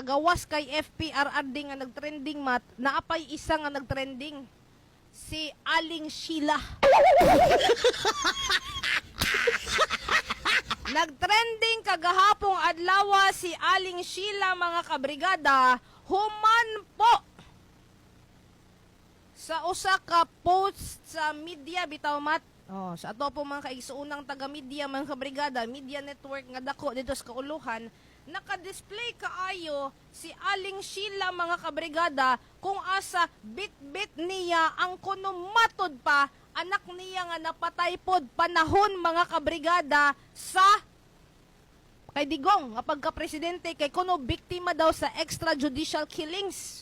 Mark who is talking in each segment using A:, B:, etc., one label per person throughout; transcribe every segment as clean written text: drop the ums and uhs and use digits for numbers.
A: Gawas kay FPRRD nga nagtrending mat, naapay isa nga nagtrending. Si Aling Sheila. Nagtrending kagahapong adlaw si Aling Sheila mga kabrigada, human po sa usa ka post sa media bitaw mat. Oh, sa ato po mga kaigsuunang taga-media mga kabrigada, media network nga dako dito sa Kauluhan, naka-display kaayo si Aling Sheila mga kabrigada kung asa bit-bit niya ang kuno matod pa anak niya nga napatay pod panahon mga kabrigada sa kay Digong nga pagka-presidente kay kuno biktima daw sa extrajudicial killings.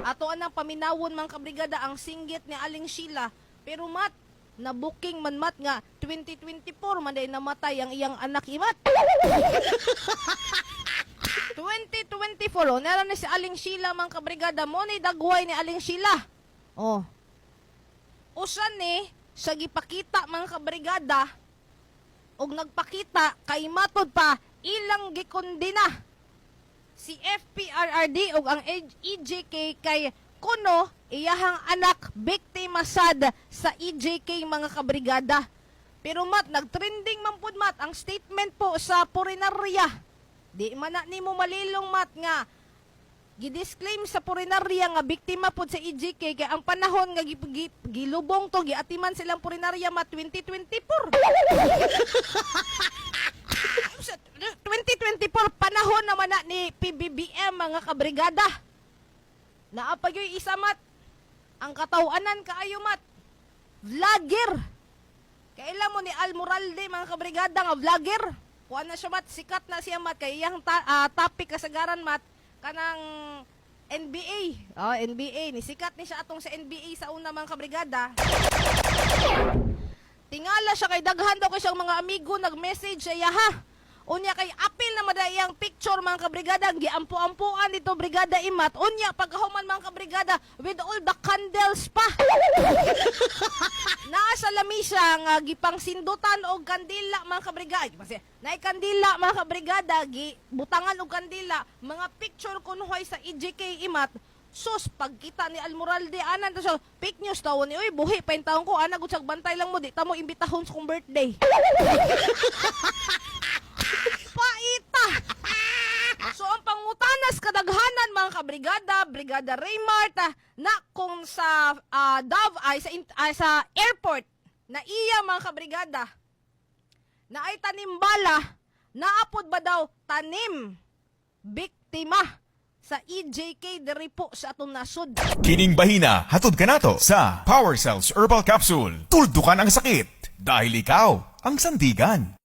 A: Ato anang paminawon mga kabrigada ang singgit ni Aling Sheila, pero mat na booking man mat nga 2024 man day namatay ang iyang anak imat. 2024 nara na si Aling Sheila mga kabrigada mo ni dagway ni Aling Sheila. Oh. Usan ni sa gipakita mga kabrigada og nagpakita kay matod pa ilang gikondena si FPRRD og ang EJK kay kuno iyahang anak biktima sad sa EJK mga kabrigada. Pero mat nagtrending man pud mat ang statement po sa purinarya. Di man na nimo malilong mat nga gidisclaim sa purinarya nga biktima pud sa EJK kay ang panahon nga gilubong to giatiman silang purinarya mat 2024. 2024 panahon naman na ni PBBM mga kabrigada. Naapayoy isa mat ang katawanan kaayo mat vlogger. Kailan mo ni Almoralde mga kabrigada nga vlogger. Kuha na siya mat, sikat na siya mat kay iyang topic kasagaran mat kanang NBA. NBA ni sikat ni siya atong sa NBA sa una mga kabrigada. Tingala siya kay daghan daw kay siyang mga amigo nag-message siya ha. Unya kay apil na madayang picture mga kabrigada, giampu-ampuan dito brigada imat. Unya pagkahuman mga kabrigada with all the candles pa. Naa sa lamisa nga gipang sindutan og kandila mga kabrigada. Naay kandila mga kabrigada, butangan og kandila, mga picture kunuhay sa EJK imat. Sus, pagkita ni Almoralde, anan to siya, fake news tawon ni, uy, buhi, pa yung taon ko, anak, gutsag bantay lang mo, di ta mo imbitahon sa kong birthday. Paita! So, ang pangutanas kadaghanan mga kabrigada, Brigada Raymart, na kung sa Dove ay sa airport, na iya mga kabrigada, na ay tanim bala, naapod ba daw tanim, biktima, sa EJK diri po sa atong nasod.
B: Kining bahina hatod kanato sa Power Cells Herbal Capsule. Tuldukan ang sakit dahil ikaw ang sandigan.